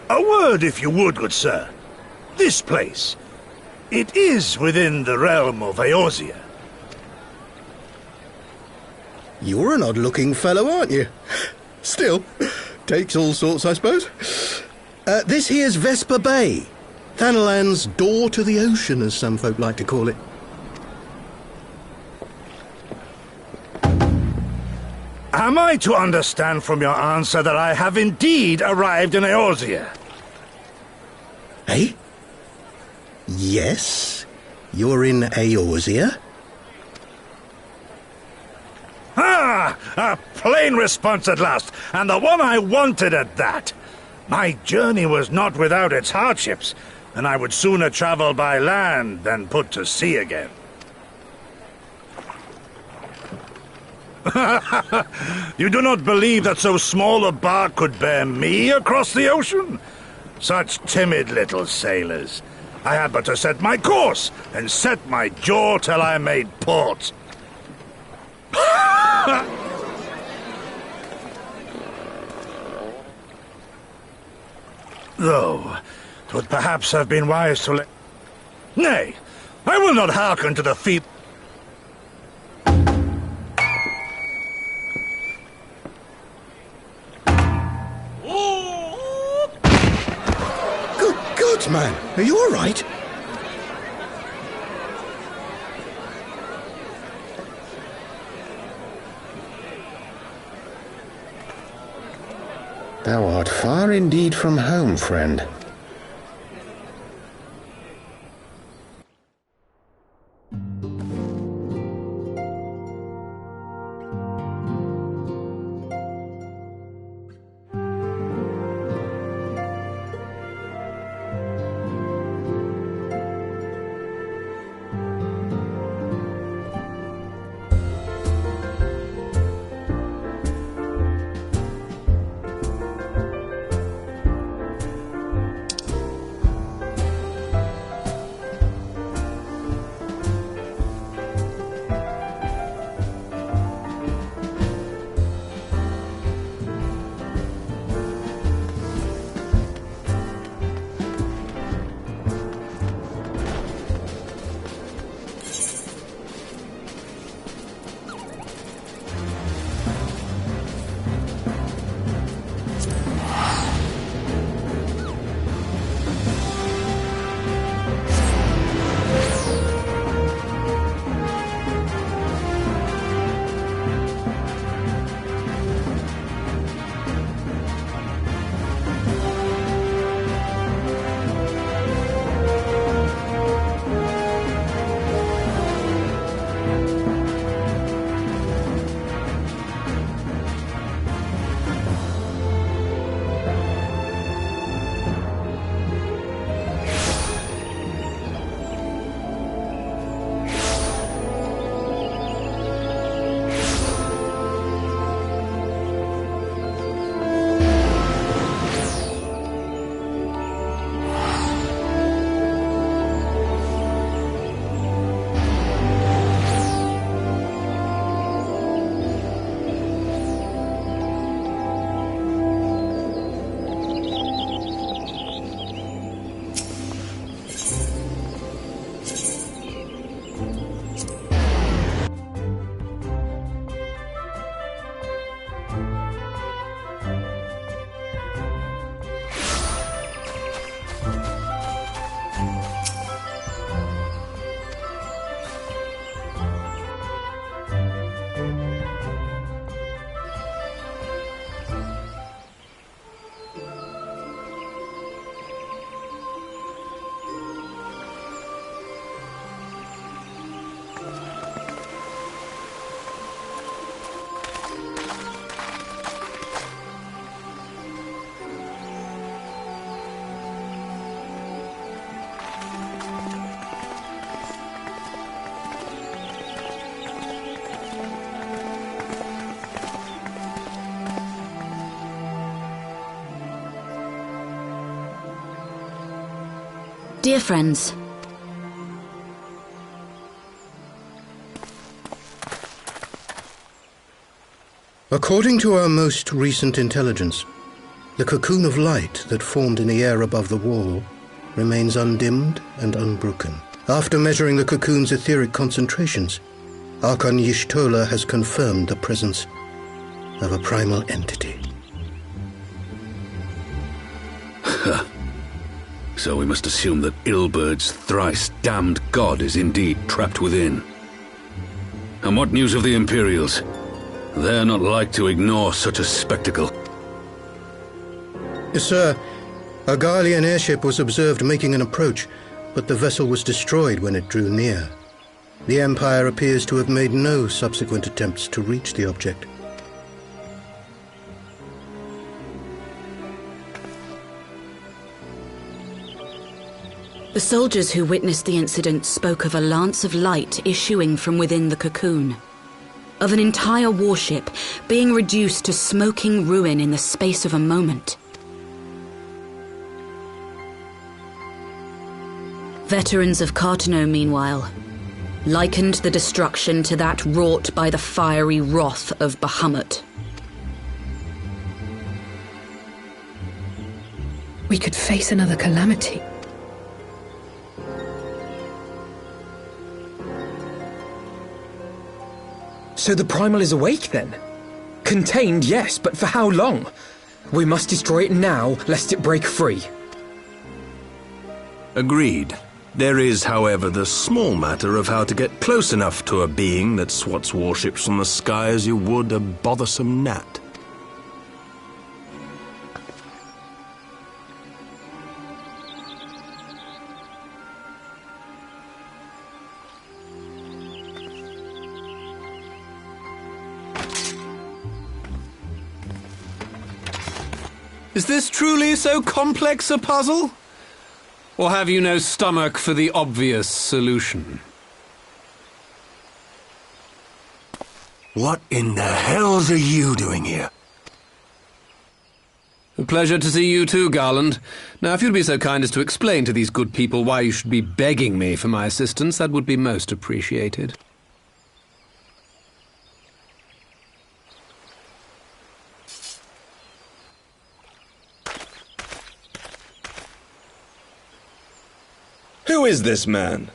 A word, if you would, good sir. This place, it is within the realm of Eorzea. You're an odd-looking fellow, aren't you? Still, takes all sorts, I suppose. This here's Vesper Bay. Thanalan's door to the ocean, as some folk like to call it. Am I to understand from your answer that I have indeed arrived in Eorzea? Eh? Yes, you're in Eorzea. Ah! A plain response at last, and the one I wanted at that. My journey was not without its hardships, and I would sooner travel by land than put to sea again. You do not believe that so small a bark could bear me across the ocean? Such timid little sailors. I had but to set my course and set my jaw till I made port. Though, 'twould perhaps have been wise to let... Nay, I will not hearken to the feeble... Good God, man, are you all right? Thou art far indeed from home, friend. Dear friends, according to our most recent intelligence, the cocoon of light that formed in the air above the wall remains undimmed and unbroken. After measuring the cocoon's etheric concentrations, Archon Y'shtola has confirmed the presence of a primal entity. So we must assume that Ilbert's thrice-damned god is indeed trapped within. And what news of the Imperials? They're not like to ignore such a spectacle. Yes, sir. A Garlean airship was observed making an approach, but the vessel was destroyed when it drew near. The Empire appears to have made no subsequent attempts to reach the object. the soldiers who witnessed the incident spoke of a lance of light issuing from within the cocoon, of an entire warship being reduced to smoking ruin in the space of a moment. Veterans of Carteneau, meanwhile, likened the destruction to that wrought by the fiery wrath of Bahamut. We could face another calamity. So the Primal is awake, then? Contained, yes, but for how long? We must destroy it now, lest it break free. Agreed. There is, however, the small matter of how to get close enough to a being that swats warships from the sky as you would a bothersome gnat. Is this truly so complex a puzzle? Or have you no stomach for the obvious solution? What in the hells are you doing here? A pleasure to see you too, Garland. Now, if you'd be so kind as to explain to these good people why you should be begging me for my assistance, that would be most appreciated. Who is this man?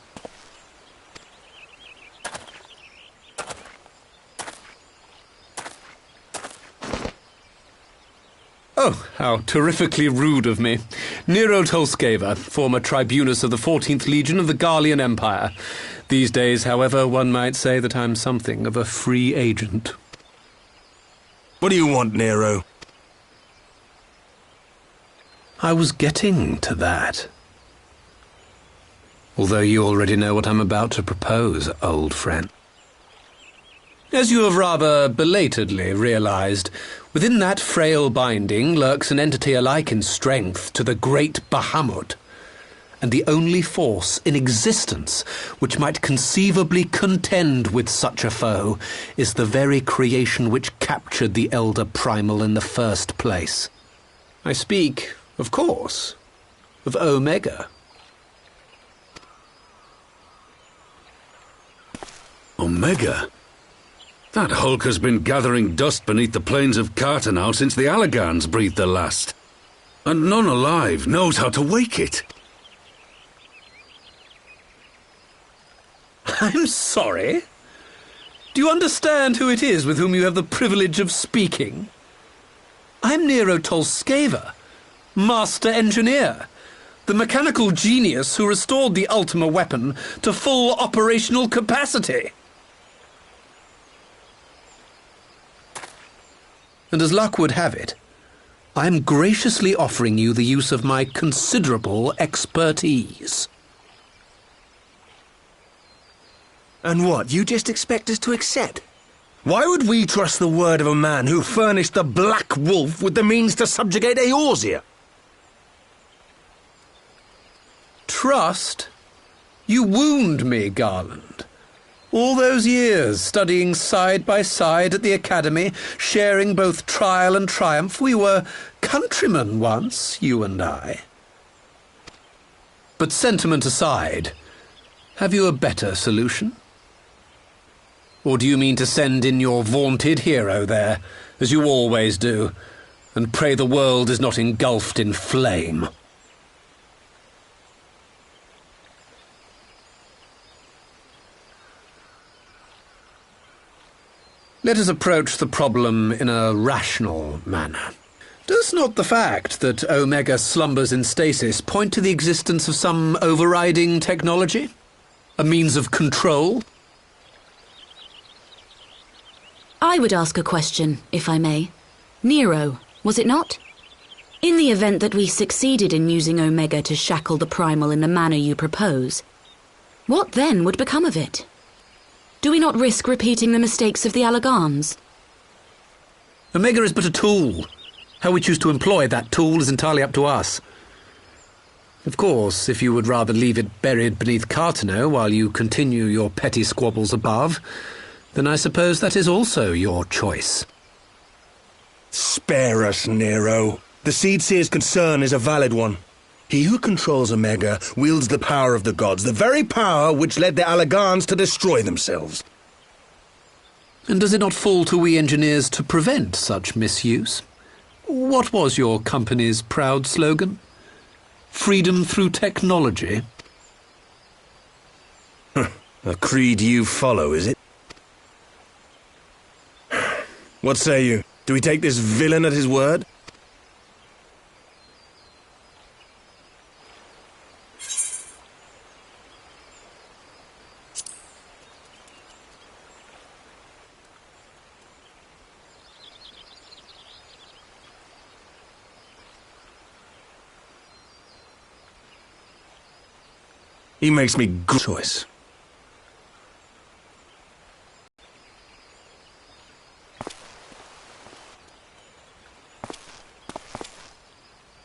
Oh, how terrifically rude of me. Nero Tolskeva, former tribunus of the 14th Legion of the Garlean Empire. These days, however, one might say that I'm something of a free agent. What do you want, Nero? I was getting to that. Although you already know what I'm about to propose, old friend. As you have rather belatedly realized, within that frail binding lurks an entity alike in strength to the great Bahamut, and the only force in existence which might conceivably contend with such a foe is the very creation which captured the Elder Primal in the first place. I speak, of course, of Omega. Omega? That hulk has been gathering dust beneath the plains of Carteneau since the Allagans breathed their last. And none alive knows how to wake it. I'm sorry? Do you understand who it is with whom you have the privilege of speaking? I'm Nero Tolskeva, Master Engineer, the mechanical genius who restored the Ultima weapon to full operational capacity. And as luck would have it, I am graciously offering you the use of my considerable expertise. And what, you just expect us to accept? Why would we trust the word of a man who furnished the Black Wolf with the means to subjugate Eorzea? Trust? You wound me, Garland. All those years, studying side by side at the Academy, sharing both trial and triumph, we were countrymen once, you and I. But sentiment aside, have you a better solution? Or do you mean to send in your vaunted hero there, as you always do, and pray the world is not engulfed in flame? Let us approach the problem in a rational manner. Does not the fact that Omega slumbers in stasis point to the existence of some overriding technology? A means of control? I would ask a question, if I may. Nero, was it not? In the event that we succeeded in using Omega to shackle the Primal in the manner you propose, what then would become of it? Do we not risk repeating the mistakes of the Allagans? Omega is but a tool. How we choose to employ that tool is entirely up to us. Of course, if you would rather leave it buried beneath Carteneau while you continue your petty squabbles above, then I suppose that is also your choice. Spare us, Nero. The Seedseer's concern is a valid one. He who controls Omega wields the power of the gods, the very power which led the Allagans to destroy themselves. And does it not fall to we engineers to prevent such misuse? What was your company's proud slogan? Freedom through technology? A creed you follow, is it? What say you? Do we take this villain at his word? He makes me good choice.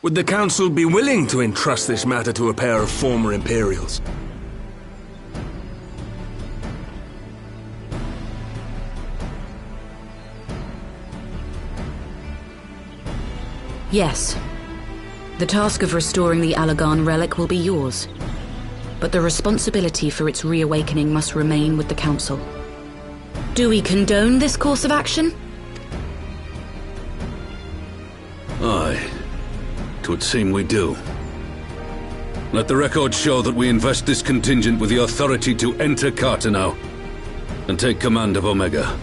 Would the Council be willing to entrust this matter to a pair of former Imperials? Yes. The task of restoring the Allagan relic will be yours. But the responsibility for its reawakening must remain with the Council. Do we condone this course of action? Aye. 'Twould seem we do. Let the record show that we invest this contingent with the authority to enter Carteneau and take command of Omega.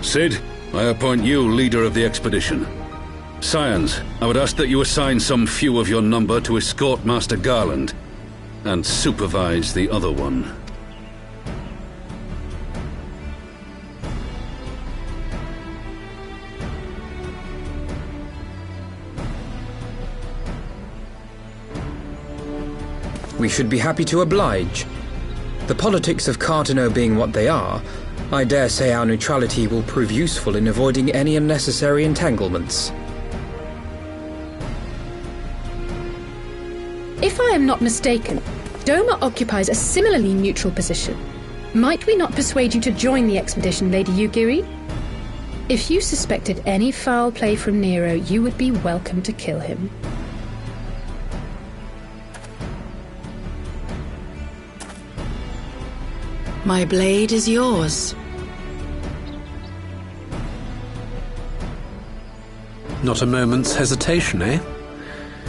Cid, I appoint you leader of the expedition. Scions, I would ask that you assign some few of your number to escort Master Garland and supervise the other one. We should be happy to oblige. The politics of Carteneau being what they are, I dare say our neutrality will prove useful in avoiding any unnecessary entanglements. If I am not mistaken, Doma occupies a similarly neutral position. Might we not persuade you to join the expedition, Lady Yugiri? If you suspected any foul play from Nero, you would be welcome to kill him. My blade is yours. Not a moment's hesitation, eh?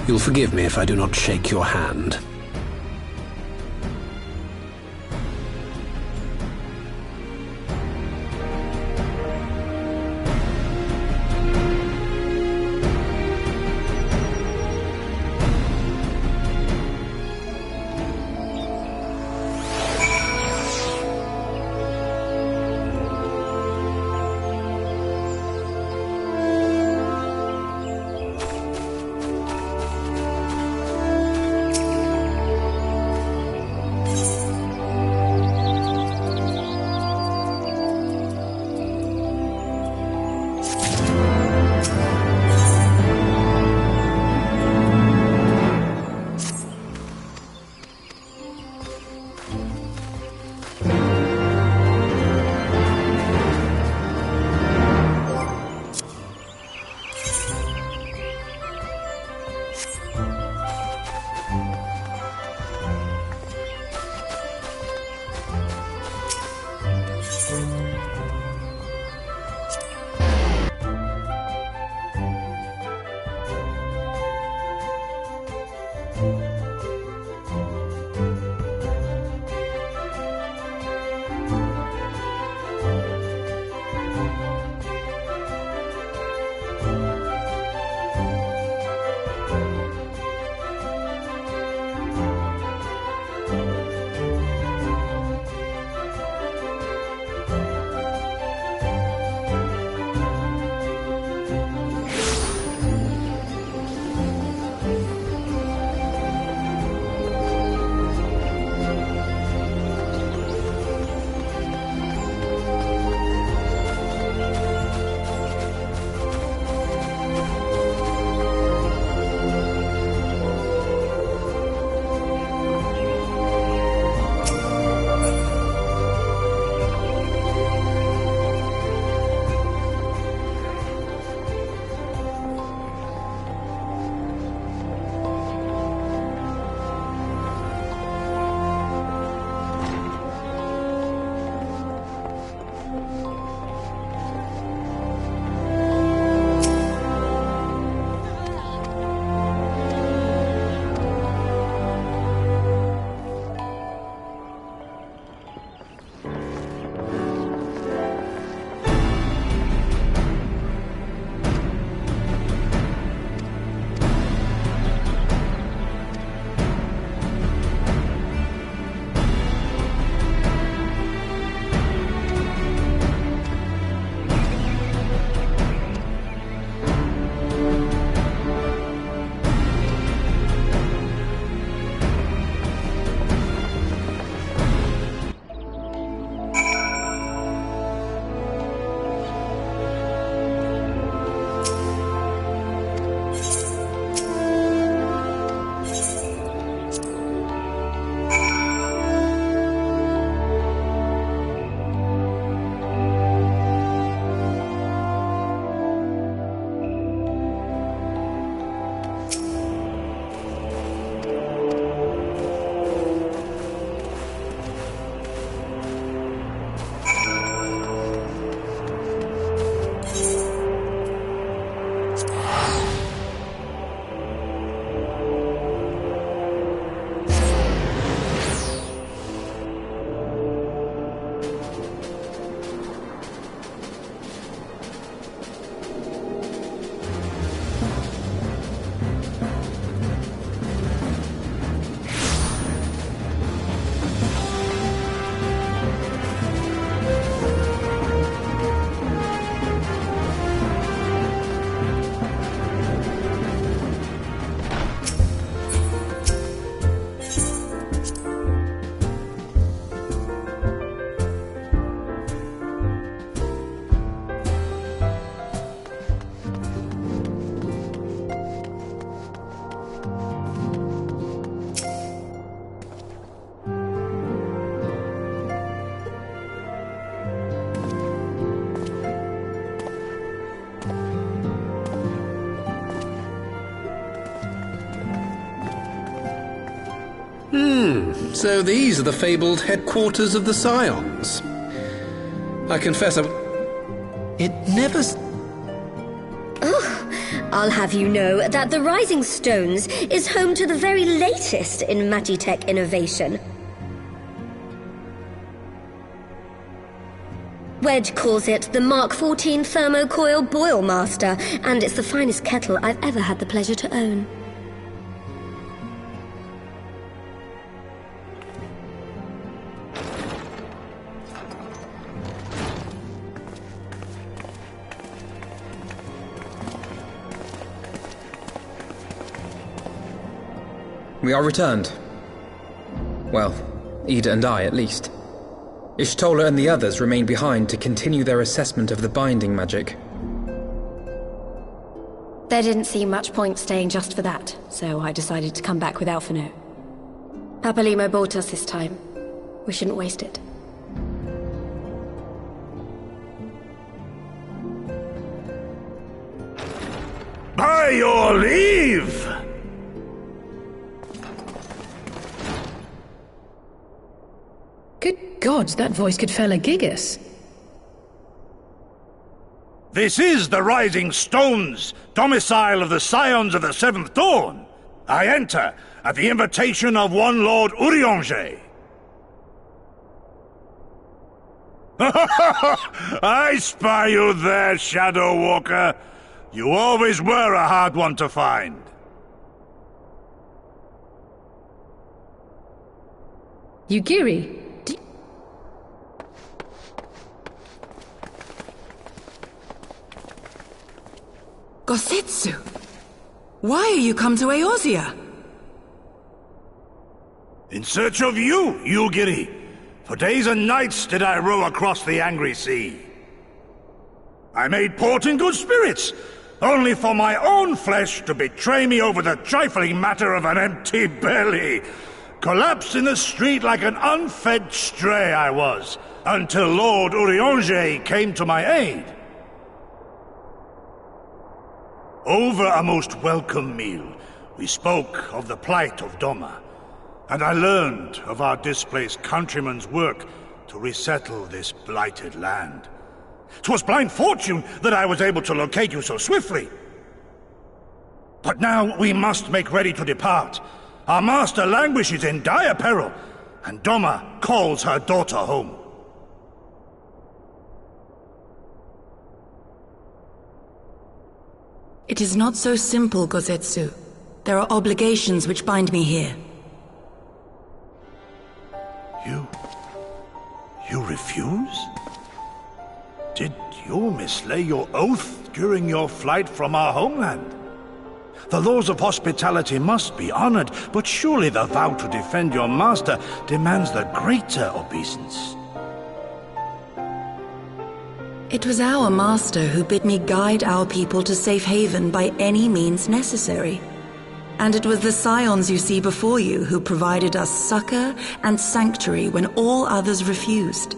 You'll forgive me if I do not shake your hand. So these are the fabled headquarters of the Scions. I confess it never... I'll have you know that the Rising Stones is home to the very latest in Magitech innovation. Wedge calls it the Mark 14 Thermocoil Boil Master, and it's the finest kettle I've ever had the pleasure to own. We are returned. Well, Ida and I, at least. Y'shtola and the others remain behind to continue their assessment of the binding magic. There didn't seem much point staying just for that, so I decided to come back with Alphinaud. Papalymo bought us this time. We shouldn't waste it. By your leave! Good gods, that voice could fell a gigas. This is the Rising Stones, domicile of the Scions of the Seventh Dawn. I enter at the invitation of one Lord Urianger. I spy you there, Shadow Walker. You always were a hard one to find. Yugiri, Gosetsu! Why are you come to Eorzea? In search of you, Yugiri. For days and nights did I row across the angry sea. I made port in good spirits, only for my own flesh to betray me over the trifling matter of an empty belly. Collapsed in the street like an unfed stray I was, until Lord Urianger came to my aid. Over a most welcome meal, we spoke of the plight of Doma, and I learned of our displaced countrymen's work to resettle this blighted land. 'Twas blind fortune that I was able to locate you so swiftly. But now we must make ready to depart. Our master languishes in dire peril, and Doma calls her daughter home. It is not so simple, Gosetsu. There are obligations which bind me here. You refuse? Did you mislay your oath during your flight from our homeland? The laws of hospitality must be honored, but surely the vow to defend your master demands the greater obeisance. It was our master who bid me guide our people to safe haven by any means necessary. And it was the Scions you see before you who provided us succor and sanctuary when all others refused.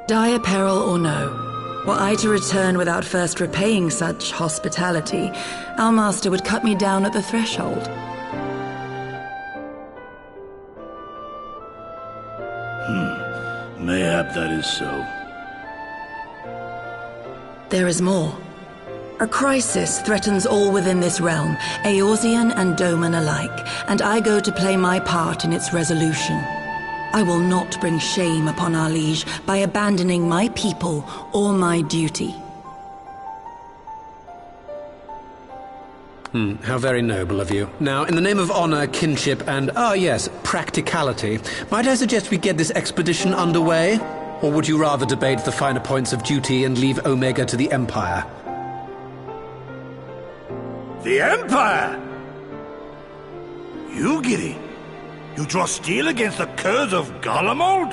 Dire peril or no, were I to return without first repaying such hospitality, our master would cut me down at the threshold. Mayhap that is so. There is more. A crisis threatens all within this realm, Eorzean and Doman alike, and I go to play my part in its resolution. I will not bring shame upon our liege by abandoning my people or my duty. How very noble of you. Now, in the name of honor, kinship, and, practicality, might I suggest we get this expedition underway? Or would you rather debate the finer points of duty and leave Omega to the Empire? The Empire? Yugiri, you draw steel against the curs of Garlemald?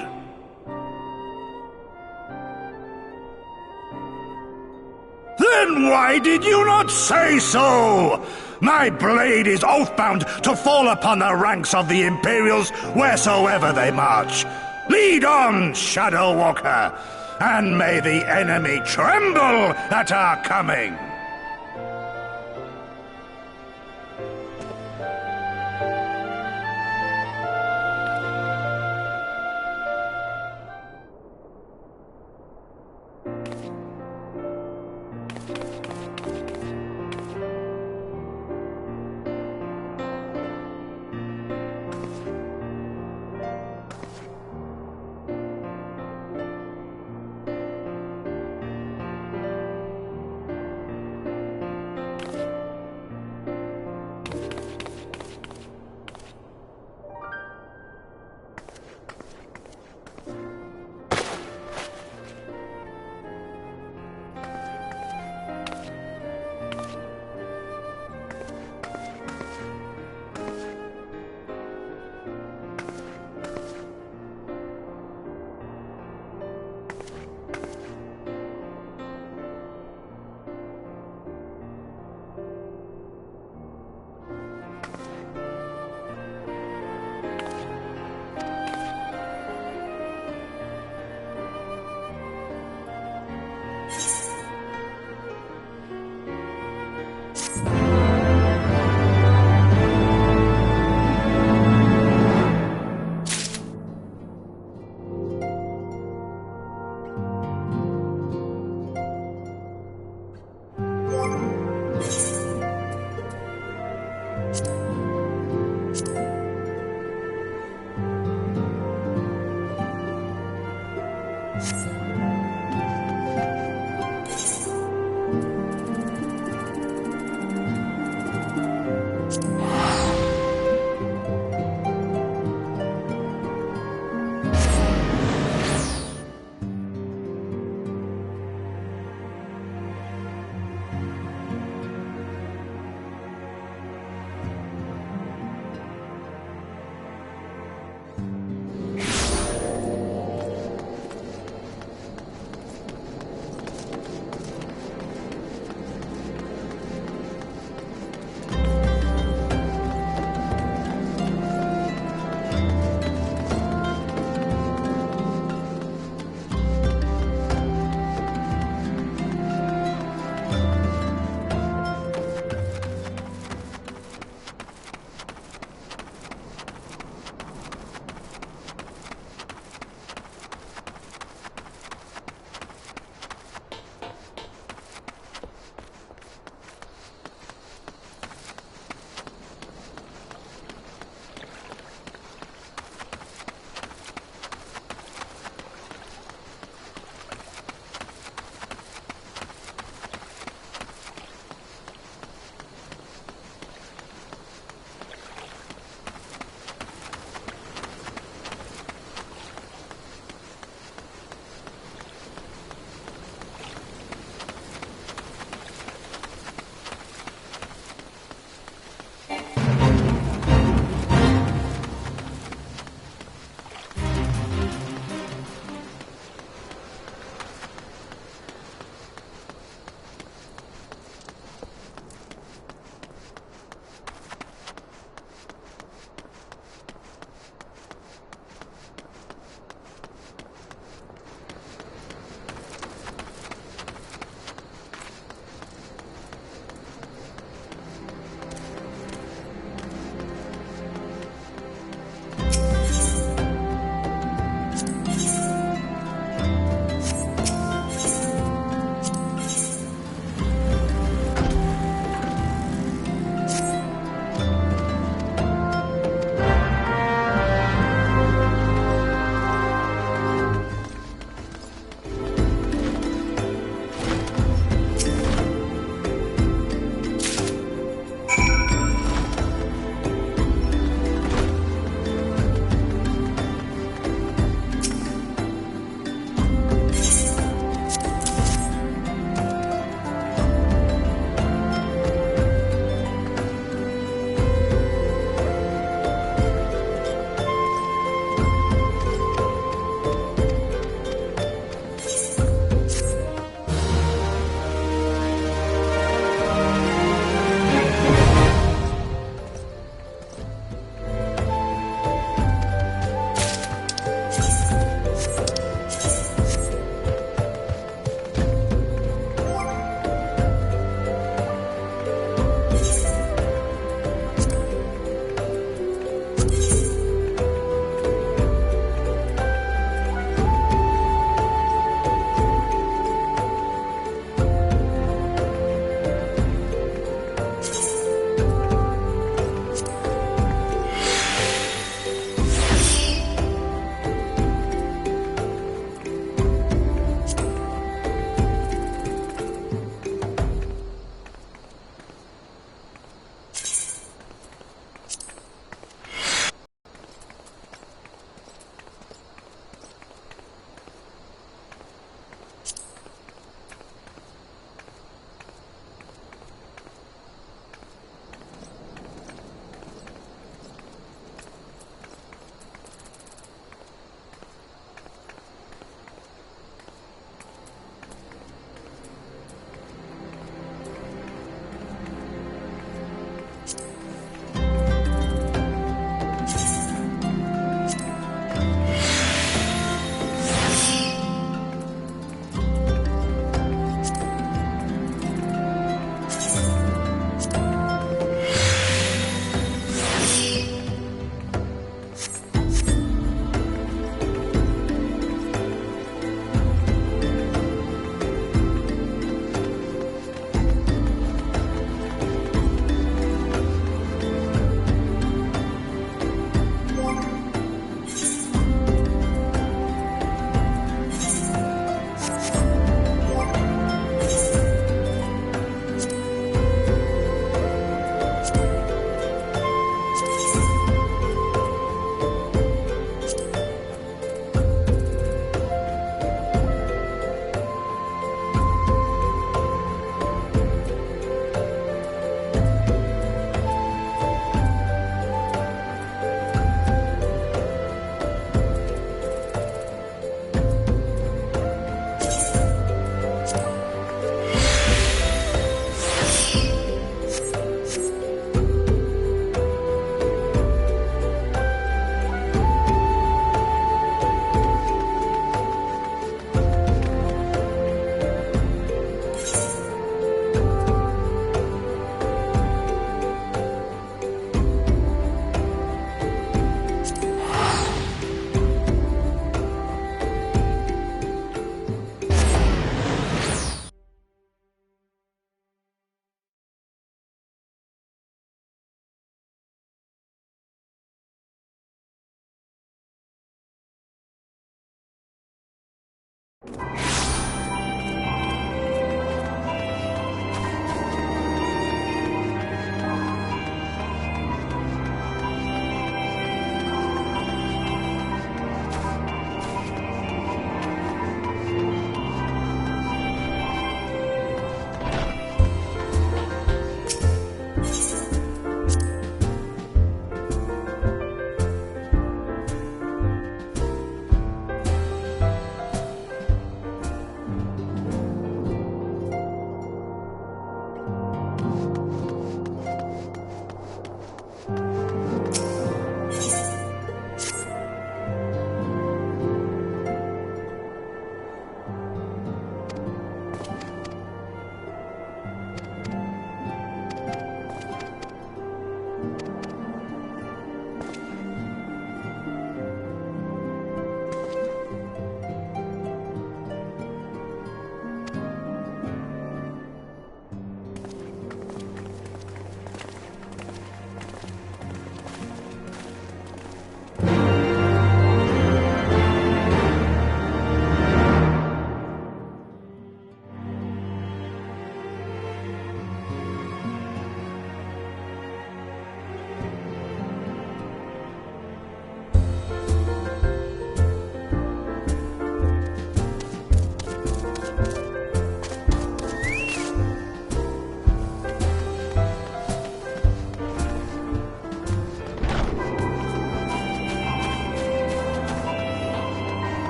Then why did you not say so? My blade is oath-bound to fall upon the ranks of the Imperials wheresoever they march. Lead on, Shadow Walker, and may the enemy tremble at our coming.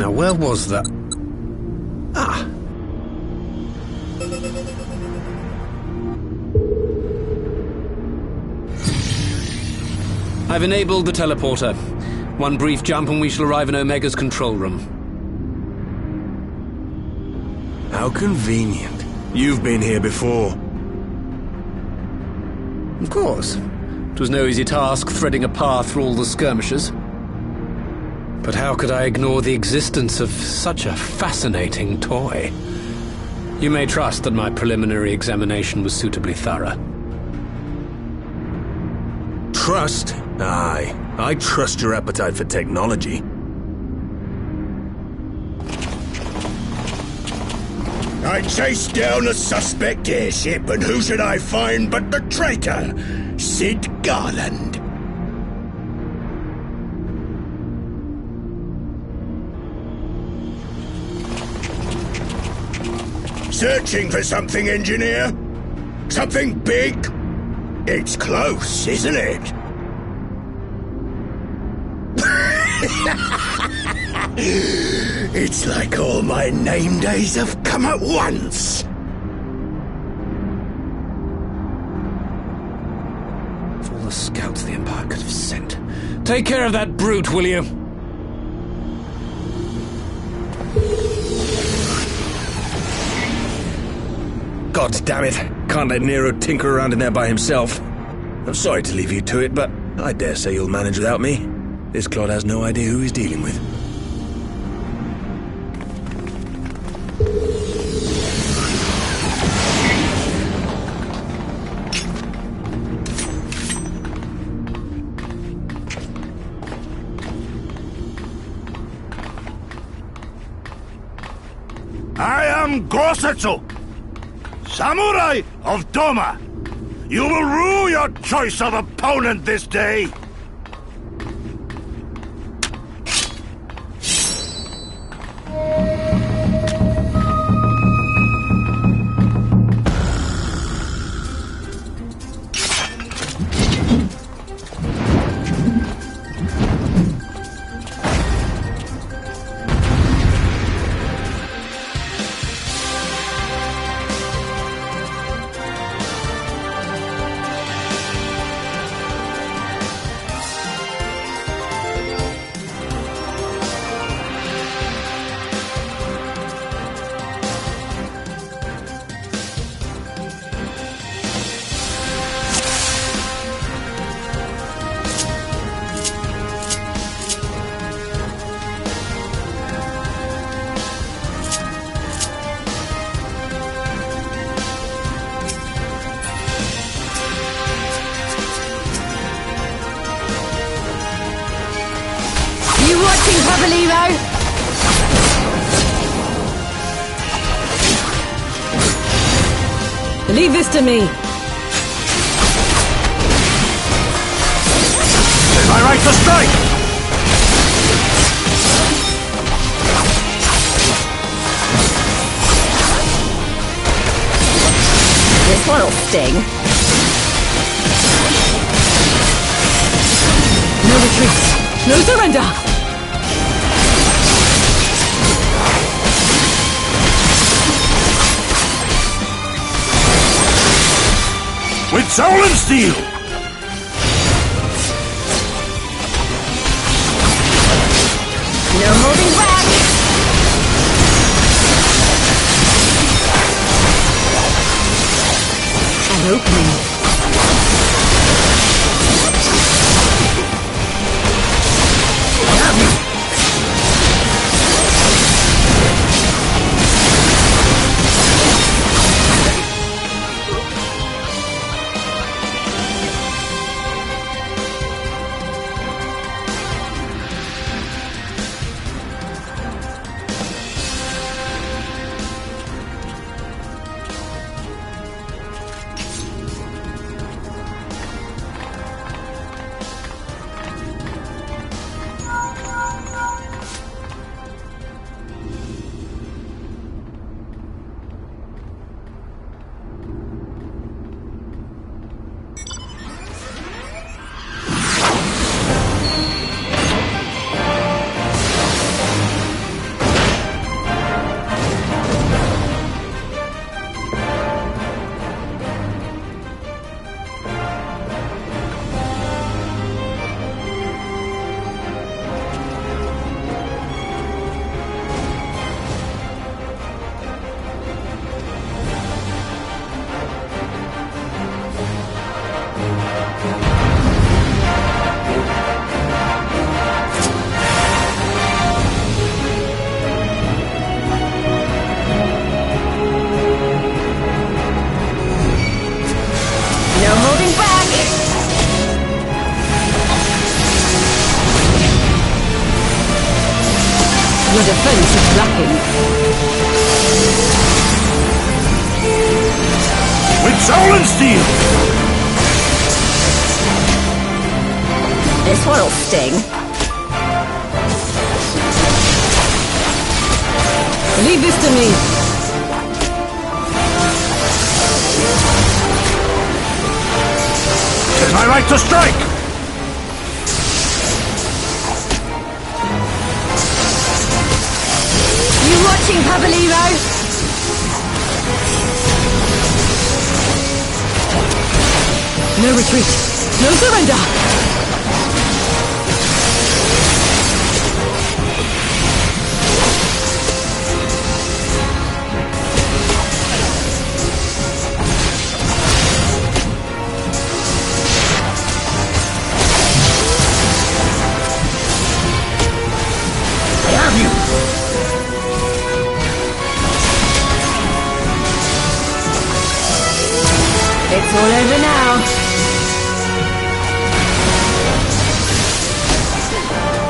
Now, where was that? Ah! I've enabled the teleporter. One brief jump and we shall arrive in Omega's control room. How convenient. You've been here before. Of course. It was no easy task threading a path through all the skirmishers. But how could I ignore the existence of such a fascinating toy? You may trust that my preliminary examination was suitably thorough. Trust? Aye. I trust your appetite for technology. I chased down a suspect airship, and who should I find but the traitor, Sid Garland. Searching for something, engineer? Something big? It's close, isn't it? It's like all my name days have come at once. For all the scouts the Empire could have sent. Take care of that brute, will you? God damn it. Can't let Nero tinker around in there by himself. I'm sorry to leave you to it, but I dare say you'll manage without me. This clod has no idea who he's dealing with. I am Gosetsu, Samurai of Doma. You will rue your choice of opponent this day. Leave this to me. It's my right to strike! This one'll sting. No retreat. No surrender. With soul and steel! No moving back! An opening. Your defense is lacking. With soul and steel! This one'll sting. Leave this to me. It's my right to strike! You watching, Pabaliro? No retreat. No surrender. It's all over now.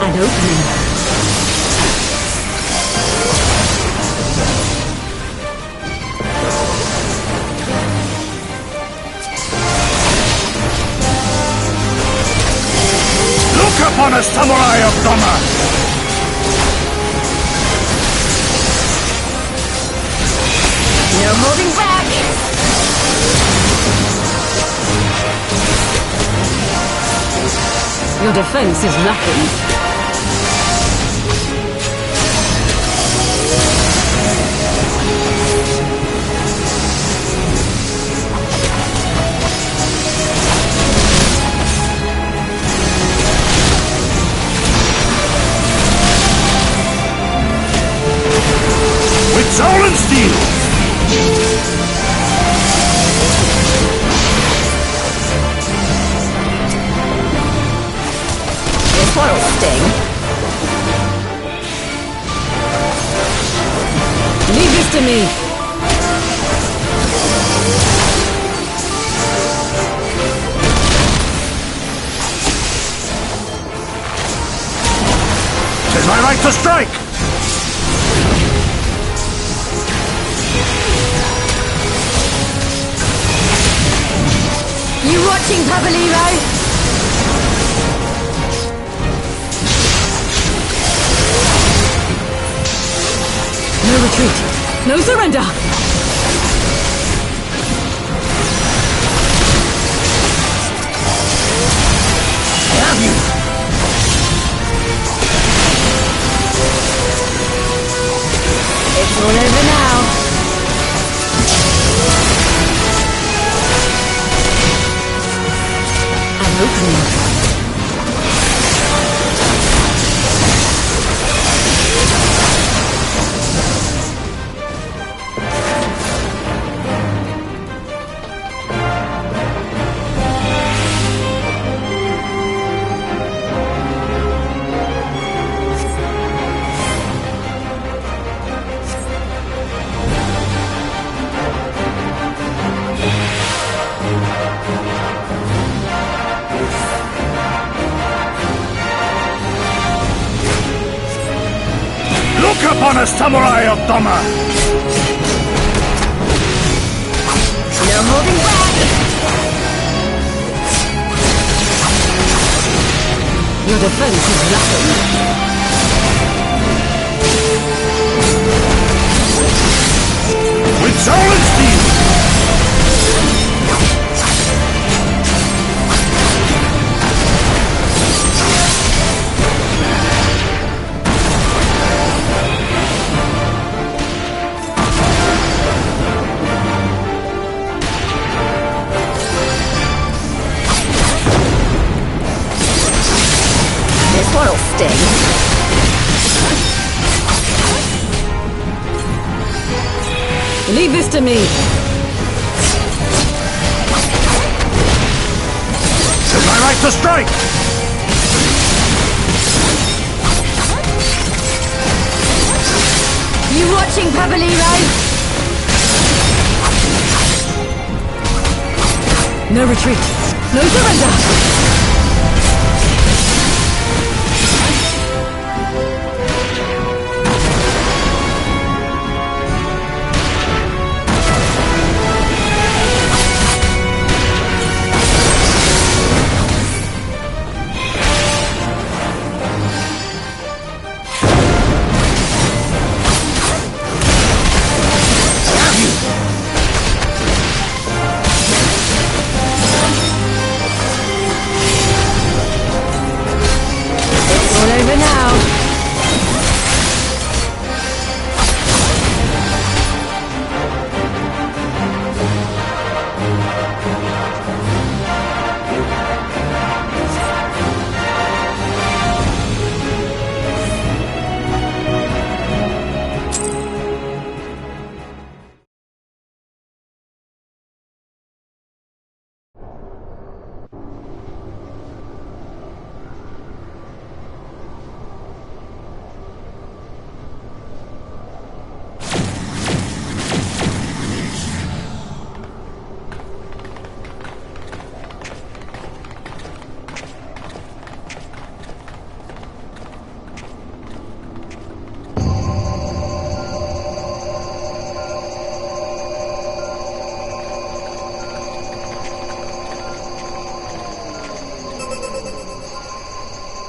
An opening. Look upon us, samurai of Doma! No holding back. Your defense is lacking. With soul and steel! This one'll sting. Leave this to me. Tis my right to strike! You watching, Pabaliro? No retreat. No surrender. Have you? It's all over now. An opening. Look upon us, samurai of Doma! No holding back. Your defense is lacking. With soul and steel! This one'll sting. Leave this to me. Tis my right to strike! You watching, Pabaliro? No retreat. No surrender.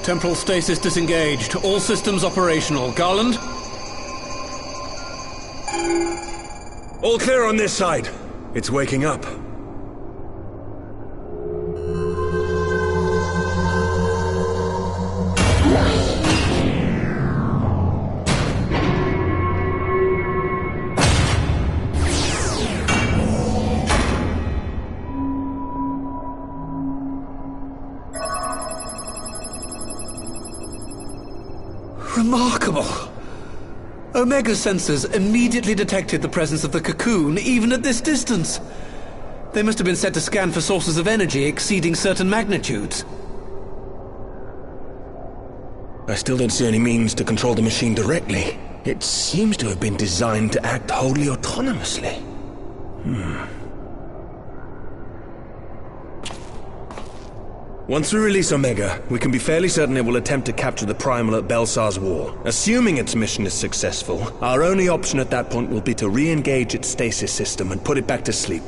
Temporal stasis disengaged. All systems operational. Garland? All clear on this side. It's waking up. Remarkable! Omega sensors immediately detected the presence of the cocoon, even at this distance. They must have been set to scan for sources of energy exceeding certain magnitudes. I still don't see any means to control the machine directly. It seems to have been designed to act wholly autonomously. Once we release Omega, we can be fairly certain it will attempt to capture the Primal at Belsar's War. Assuming its mission is successful, our only option at that point will be to re-engage its stasis system and put it back to sleep.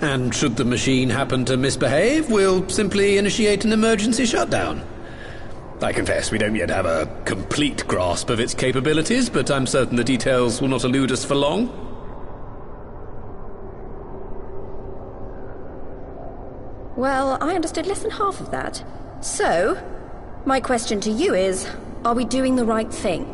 And should the machine happen to misbehave, we'll simply initiate an emergency shutdown. I confess we don't yet have a complete grasp of its capabilities, but I'm certain the details will not elude us for long. Well, I understood less than half of that. So, my question to you is, are we doing the right thing?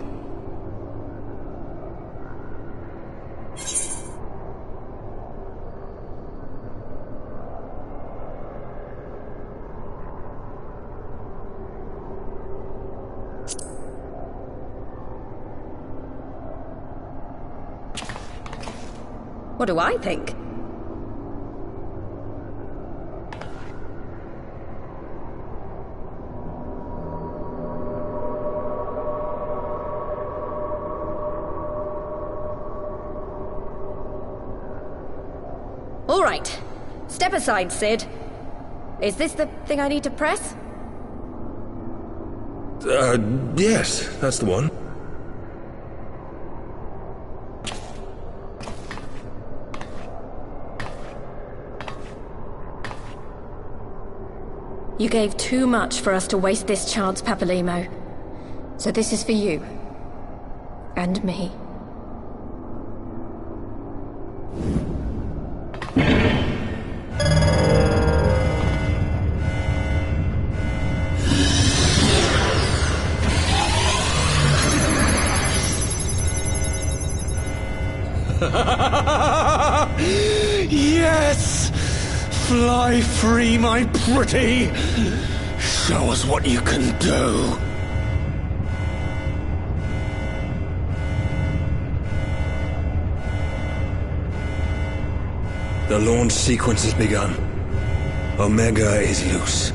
What do I think? All right. Step aside, Sid. Is this the thing I need to press? Yes, that's the one. You gave too much for us to waste this chance, Papalymo. So this is for you. And me. Yes! Fly free, my pretty! Show us what you can do! The launch sequence has begun. Omega is loose.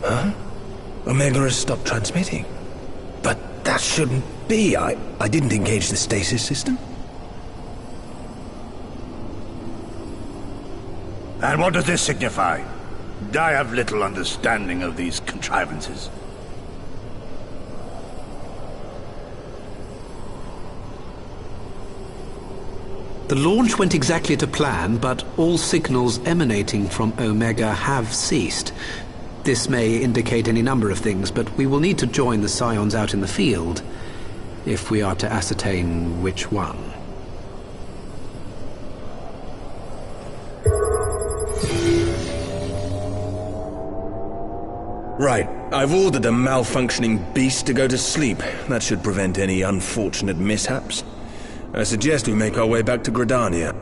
Huh? Omega has stopped transmitting. But that shouldn't be. I didn't engage the stasis system. And what does this signify? I have little understanding of these contrivances. The launch went exactly to plan, but all signals emanating from Omega have ceased. This may indicate any number of things, but we will need to join the Scions out in the field if we are to ascertain which one. Right. I've ordered a malfunctioning beast to go to sleep. That should prevent any unfortunate mishaps. I suggest we make our way back to Gridania.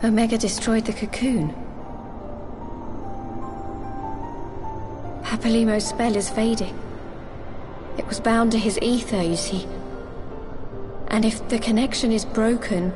Omega destroyed the cocoon. Papalymo's spell is fading. It was bound to his ether, you see. And if the connection is broken...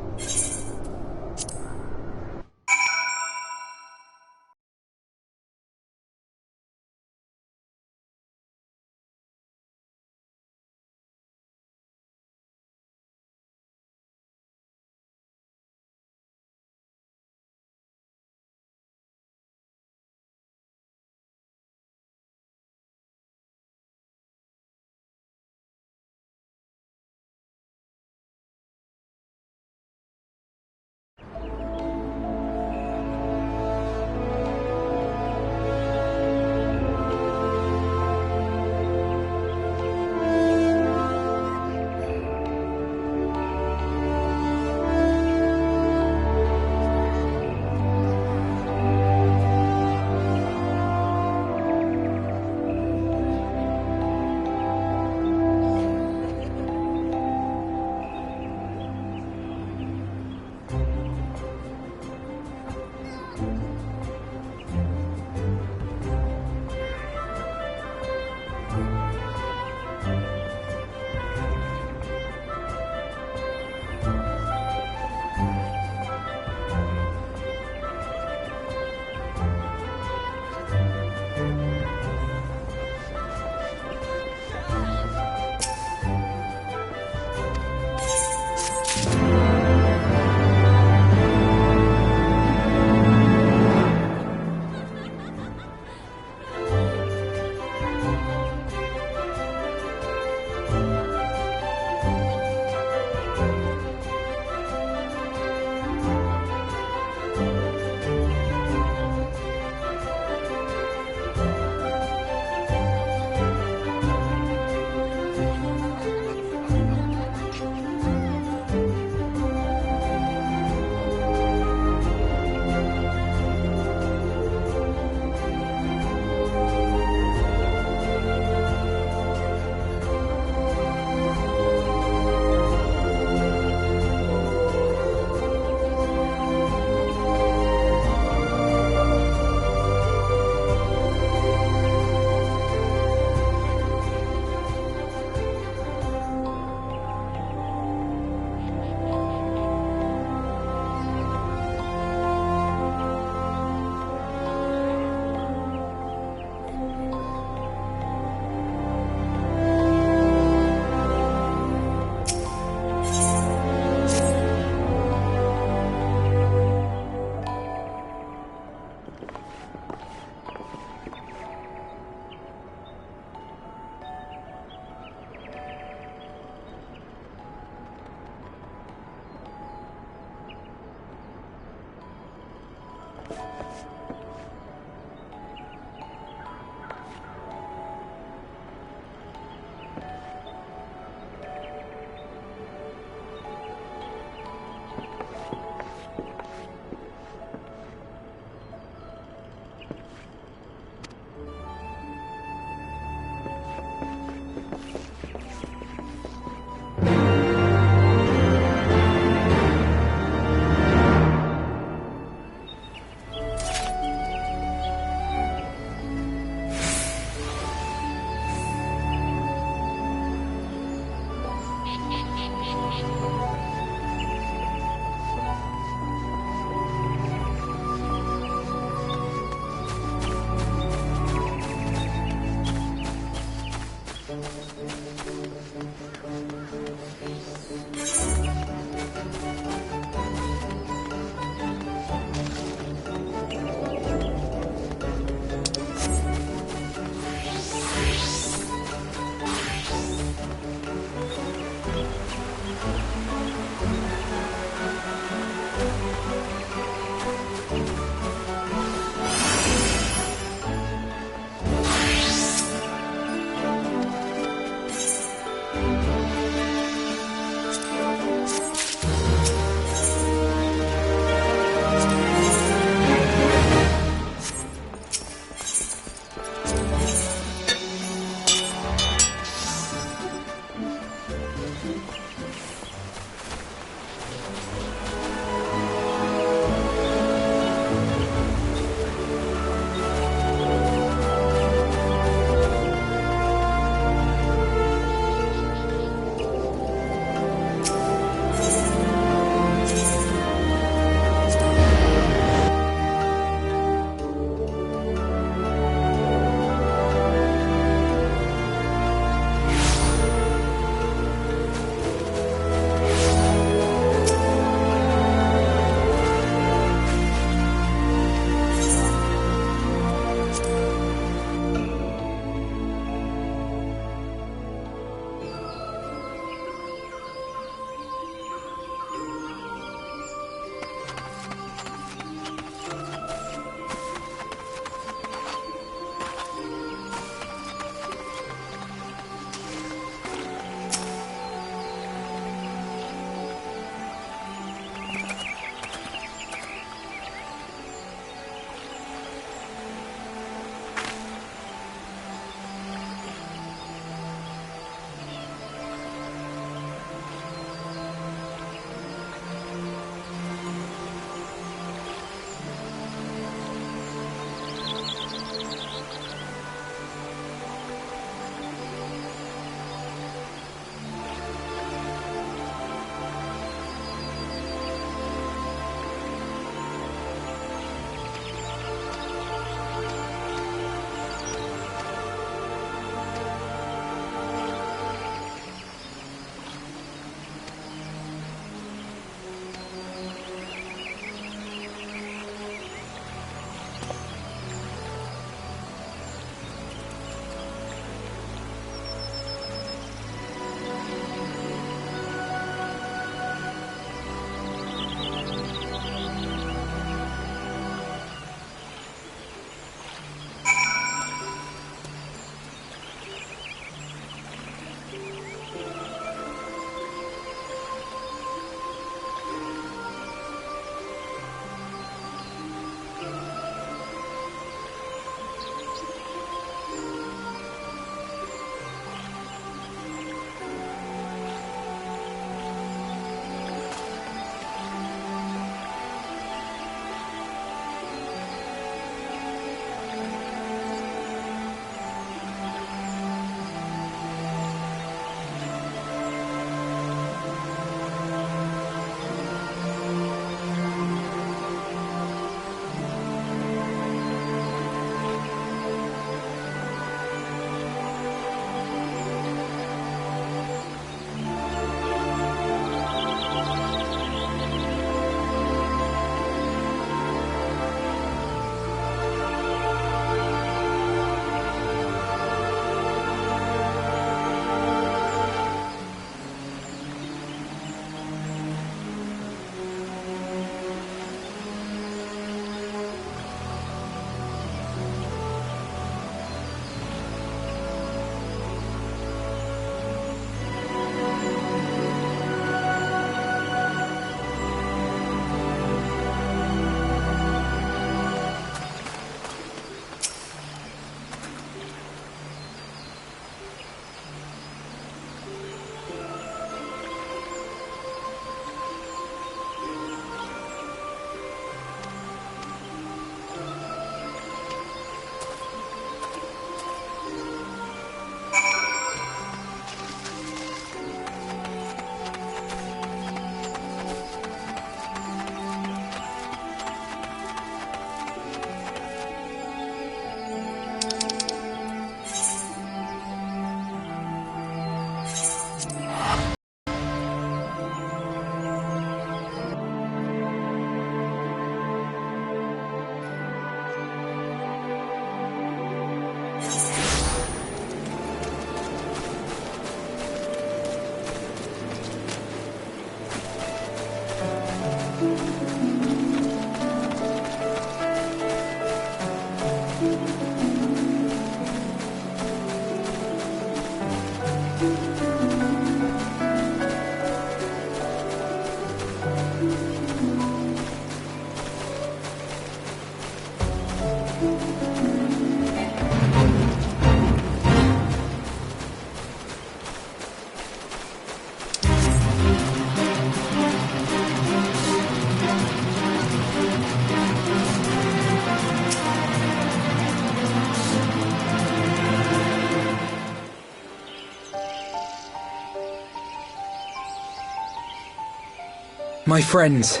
My friends,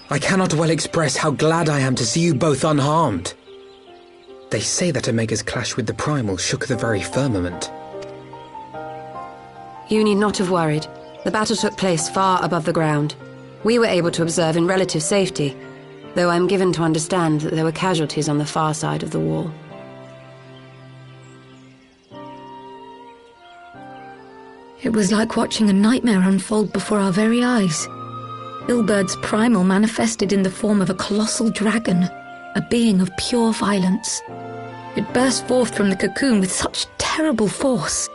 I cannot well express how glad I am to see you both unharmed. They say that Omega's clash with the Primal shook the very firmament. You need not have worried. The battle took place far above the ground. We were able to observe in relative safety, though I'm given to understand that there were casualties on the far side of the wall. It was like watching a nightmare unfold before our very eyes. Ilberd's primal manifested in the form of a colossal dragon, a being of pure violence. It burst forth from the cocoon with such terrible force.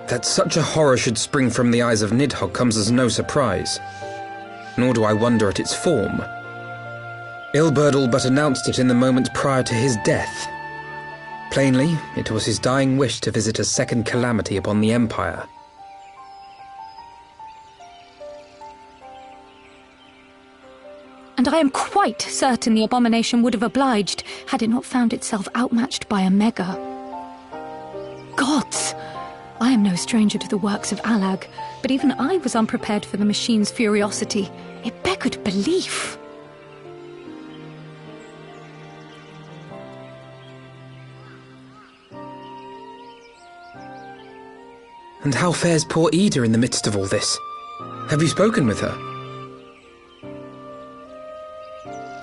That such a horror should spring from the eyes of Nidhogg comes as no surprise. Nor do I wonder at its form. Ilberd all but announced it in the moment prior to his death. Plainly, it was his dying wish to visit a second calamity upon the Empire. And I am quite certain the abomination would have obliged had it not found itself outmatched by Omega. Gods! I am no stranger to the works of Allag, but even I was unprepared for the machine's furiosity. It beggared belief. And how fares poor Ida in the midst of all this? Have you spoken with her?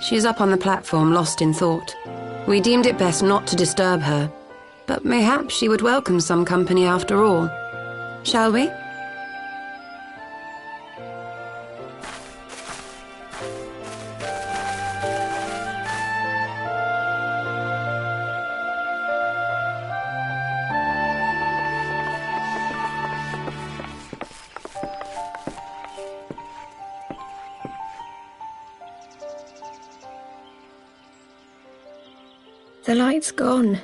She is up on the platform, lost in thought. We deemed it best not to disturb her, but mayhaps she would welcome some company after all. Shall we? The light's gone.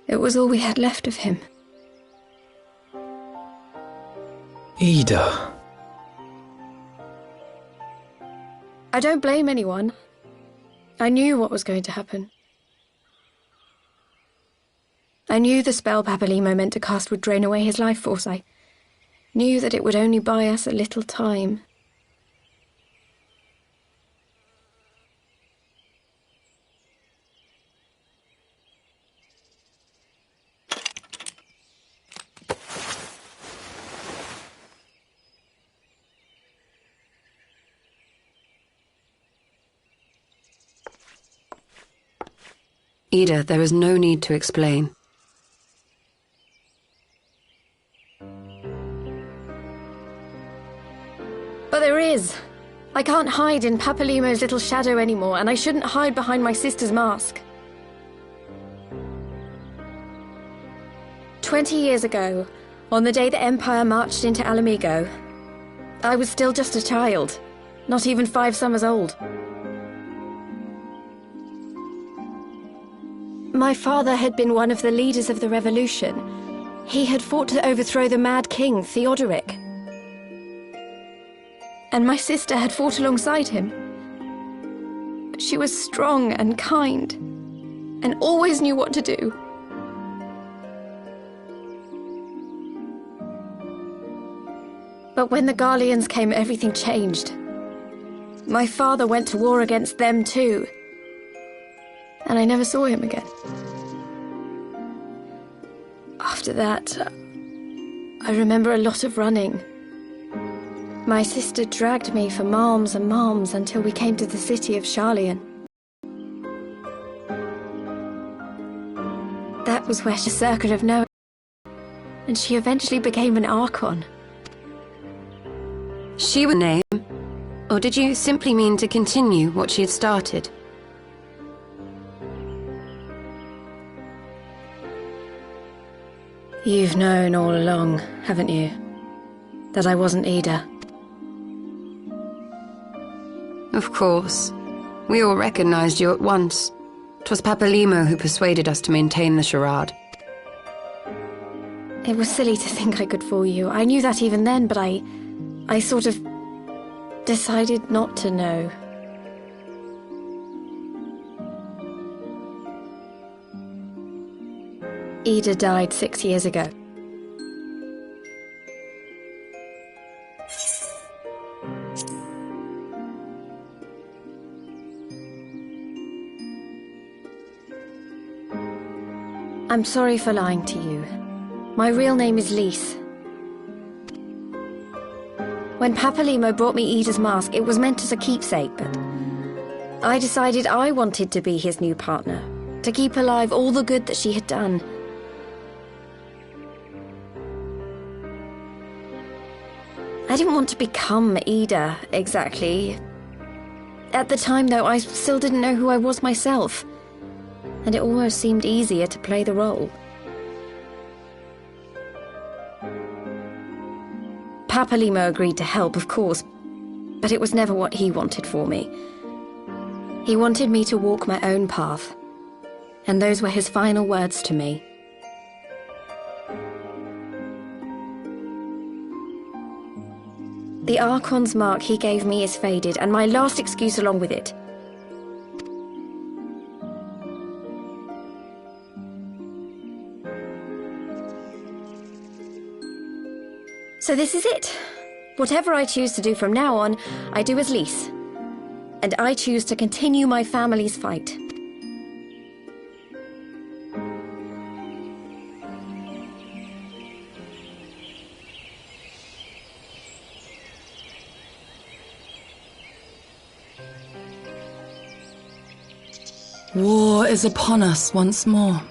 It was all we had left of him. Ida. I don't blame anyone. I knew what was going to happen. I knew the spell Papalymo meant to cast would drain away his life force. I knew that it would only buy us a little time. Ida, there is no need to explain. But there is. I can't hide in Papalymo's little shadow anymore, and I shouldn't hide behind my sister's mask. 20 years ago, on the day the Empire marched into Alamigo, I was still just a child, not even 5 summers old. My father had been one of the leaders of the revolution. He had fought to overthrow the Mad King, Theodoric. And my sister had fought alongside him. But she was strong and kind, and always knew what to do. But when the Garleans came, everything changed. My father went to war against them too. And I never saw him again. After that, I remember a lot of running. My sister dragged me for malms and malms until we came to the city of Sharlayan. That was where she circled of knowing, and she eventually became an Archon. She was name, or did you simply mean to continue what she had started? You've known all along, haven't you, that I wasn't Ida? Of course. We all recognized you at once. 'Twas Papalymo who persuaded us to maintain the charade. It was silly to think I could fool you. I knew that even then, but I sort of decided not to know. Ida died 6 years ago. I'm sorry for lying to you. My real name is Lise. When Papalymo brought me Ida's mask, it was meant as a keepsake, but I decided I wanted to be his new partner, to keep alive all the good that she had done. I didn't want to become Ida, exactly. At the time, though, I still didn't know who I was myself, and it almost seemed easier to play the role. Papalymo agreed to help, of course, but it was never what he wanted for me. He wanted me to walk my own path, and those were his final words to me. The Archon's mark he gave me is faded, and my last excuse along with it. So this is it. Whatever I choose to do from now on, I do as Lise. And I choose to continue my family's fight. War is upon us once more.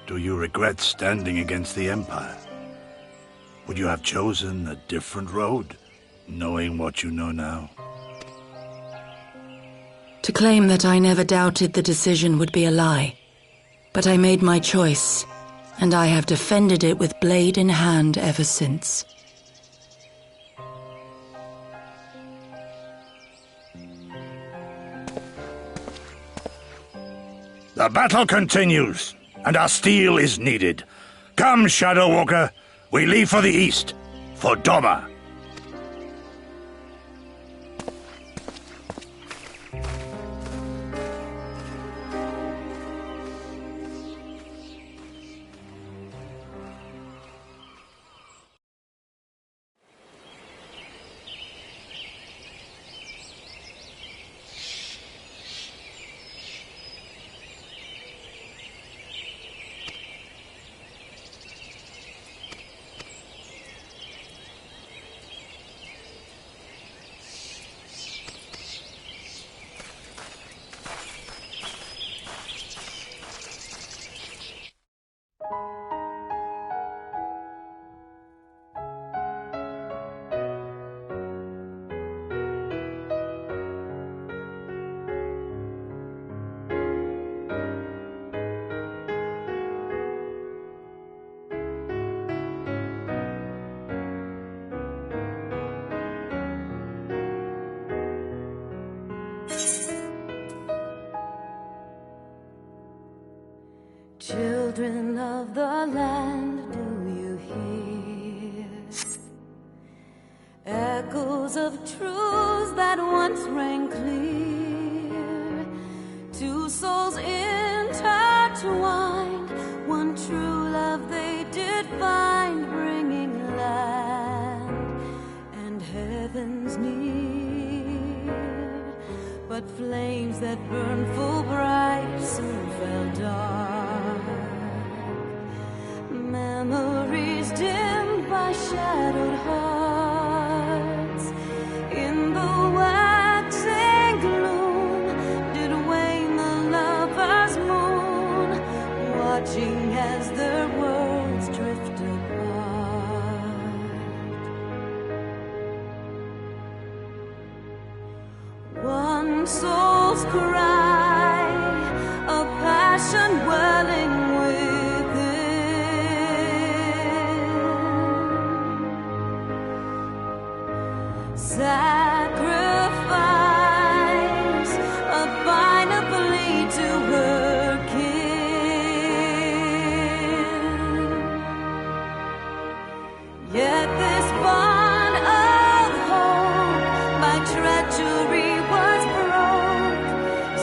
Do you regret standing against the Empire? Would you have chosen a different road, knowing what you know now? To claim that I never doubted the decision would be a lie. But I made my choice, and I have defended it with blade in hand ever since. The battle continues, and our steel is needed. Come, Shadow Walker, we leave for the east, for Doma. Children of the land, do you hear echoes of truths that once rang clear? Two souls intertwined, one true love they did find, bringing land and heavens near. But flames that burned full bright soon fell dark. Memories dimmed by shadowed hearts. In the waxing gloom did wane the lover's moon, watching as their worlds drift apart. One soul's cry, a passion welling sacrifice, a final plea to her kin. Yet this bond of hope by treachery was broke.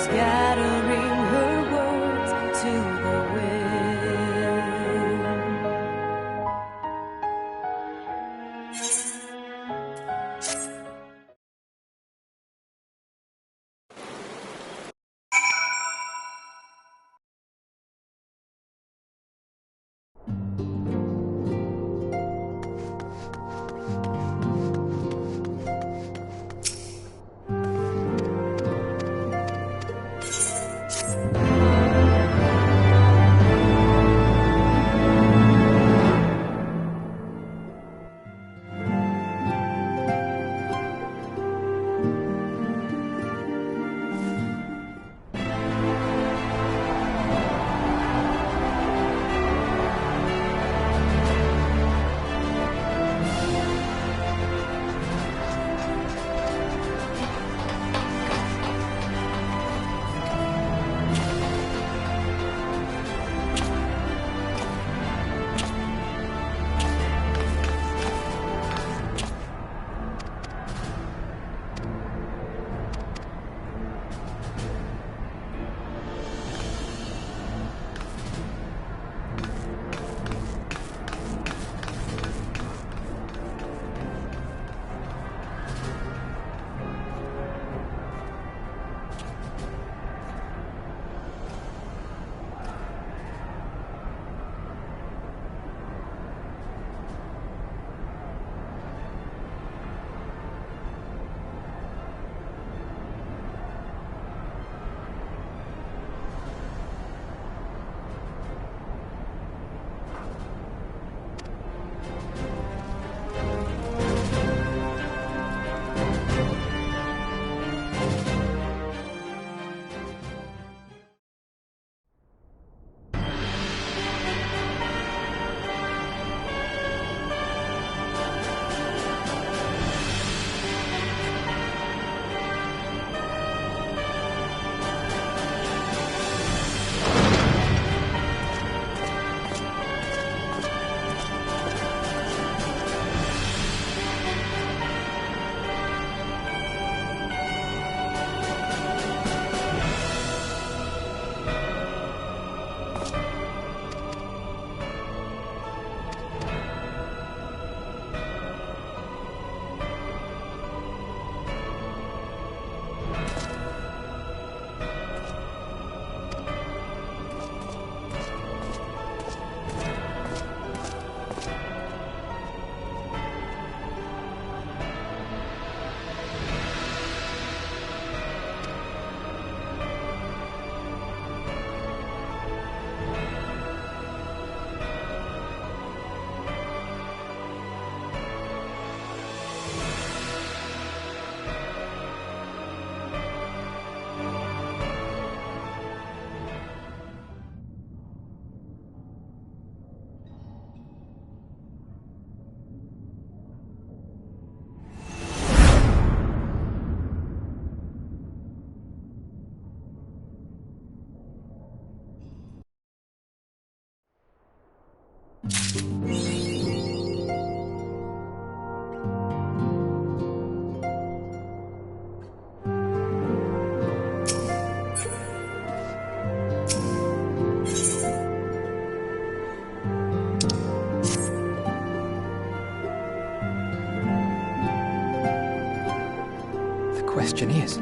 engineers.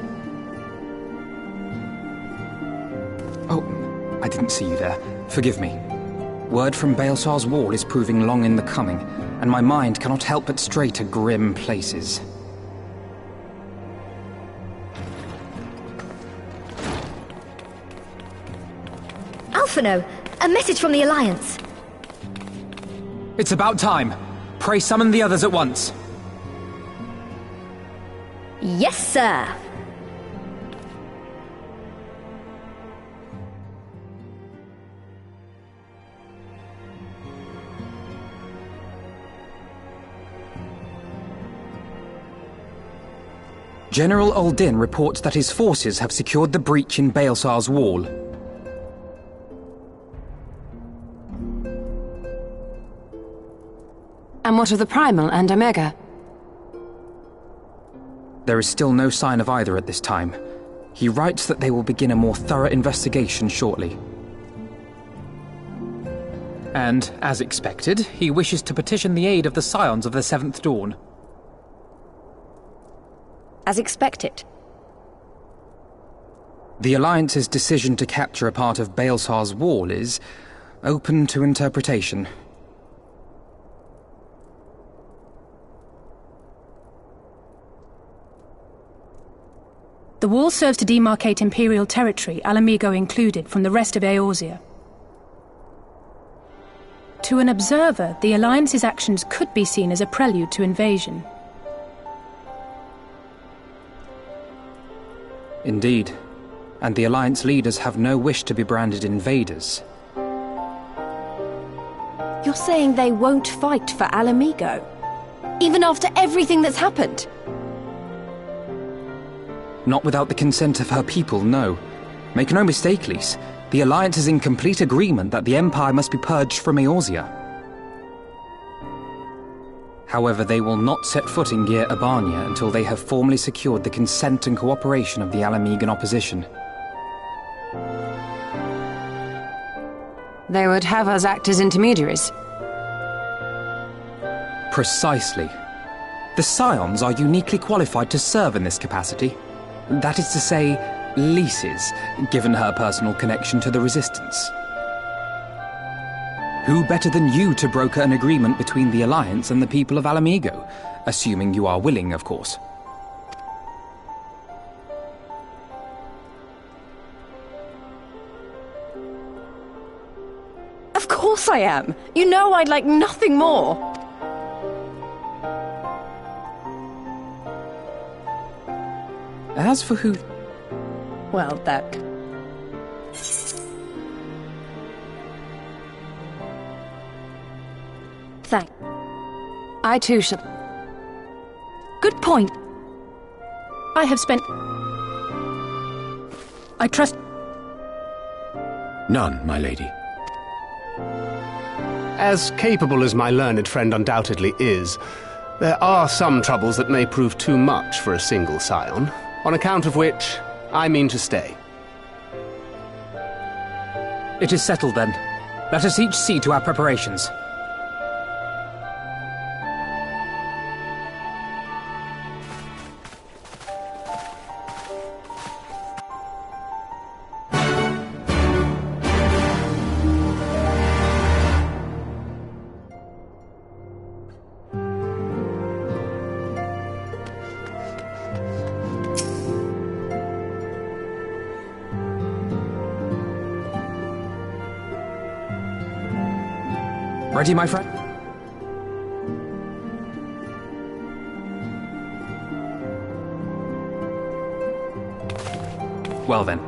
Oh, I didn't see you there. Forgive me. Word from Baelsar's wall is proving long in the coming, and my mind cannot help but stray to grim places. Alphino, a message from the Alliance. It's about time. Pray summon the others at once. Yes, sir. General Uldin reports that his forces have secured the breach in Baelsar's wall. And what of the Primal and Omega? There is still no sign of either at this time. He writes that they will begin a more thorough investigation shortly. And, as expected, he wishes to petition the aid of the Scions of the Seventh Dawn. As expected. The Alliance's decision to capture a part of Baelsar's wall is open to interpretation. The wall serves to demarcate Imperial territory, Ala Mhigo included, from the rest of Eorzea. To an observer, the Alliance's actions could be seen as a prelude to invasion. Indeed. And the Alliance leaders have no wish to be branded invaders. You're saying they won't fight for Ala Mhigo? Even after everything that's happened? Not without the consent of her people, no. Make no mistake, Lys. The Alliance is in complete agreement that the Empire must be purged from Eorzea. However, they will not set foot in Gyr Abania until they have formally secured the consent and cooperation of the Ala Mhigan opposition. They would have us act as intermediaries. Precisely. The Scions are uniquely qualified to serve in this capacity. That is to say, Lys's, given her personal connection to the Resistance. Who better than you to broker an agreement between the Alliance and the people of Ala Mhigo? Assuming you are willing, of course. Of course I am. You know I'd like nothing more. As for who... Well, that... Thank... I too shall... Good point. I have spent... I trust... None, my lady. As capable as my learned friend undoubtedly is, there are some troubles that may prove too much for a single scion, on account of which I mean to stay. It is settled then. Let us each see to our preparations. Ready, my friend? Well then.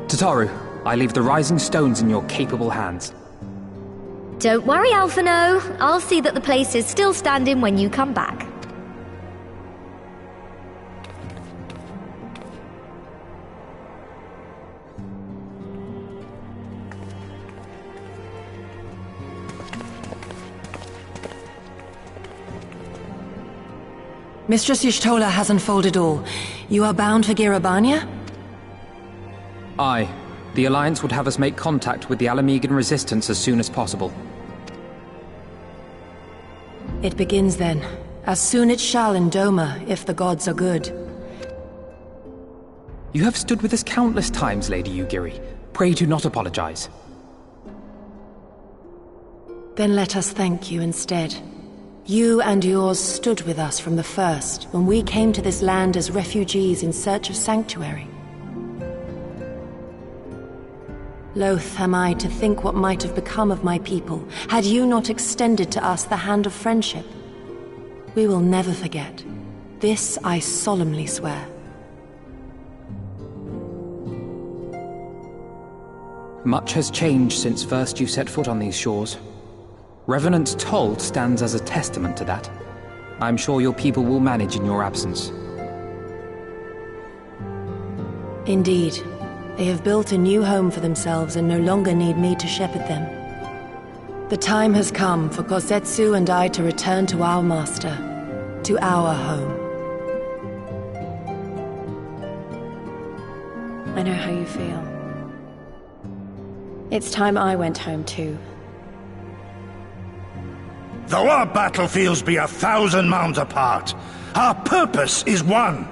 Tataru, I leave the rising stones in your capable hands. Don't worry, Alphino. I'll see that the place is still standing when you come back. Mistress Y'shtola has unfolded all. You are bound for Gyr Abania? Aye. The Alliance would have us make contact with the Ala Mhigan resistance as soon as possible. It begins then. As soon it shall in Doma, if the gods are good. You have stood with us countless times, Lady Yugiri. Pray do not apologize. Then let us thank you instead. You and yours stood with us from the first, when we came to this land as refugees in search of sanctuary. Loath am I to think what might have become of my people, had you not extended to us the hand of friendship. We will never forget. This I solemnly swear. Much has changed since first you set foot on these shores. Revenant Told stands as a testament to that. I'm sure your people will manage in your absence. Indeed. They have built a new home for themselves and no longer need me to shepherd them. The time has come for Kosetsu and I to return to our master, to our home. I know how you feel. It's time I went home too. Though our battlefields be 1,000 mounds apart, our purpose is one.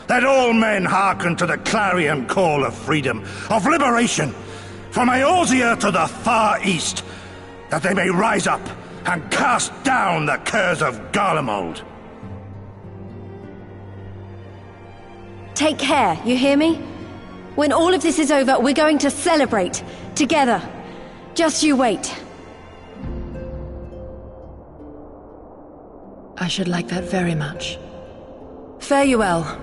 That all men hearken to the clarion call of freedom, of liberation, from Eorzea to the far east, that they may rise up and cast down the curse of Garlemald. Take care, you hear me? When all of this is over, we're going to celebrate, together. Just you wait. I should like that very much. Fare you well.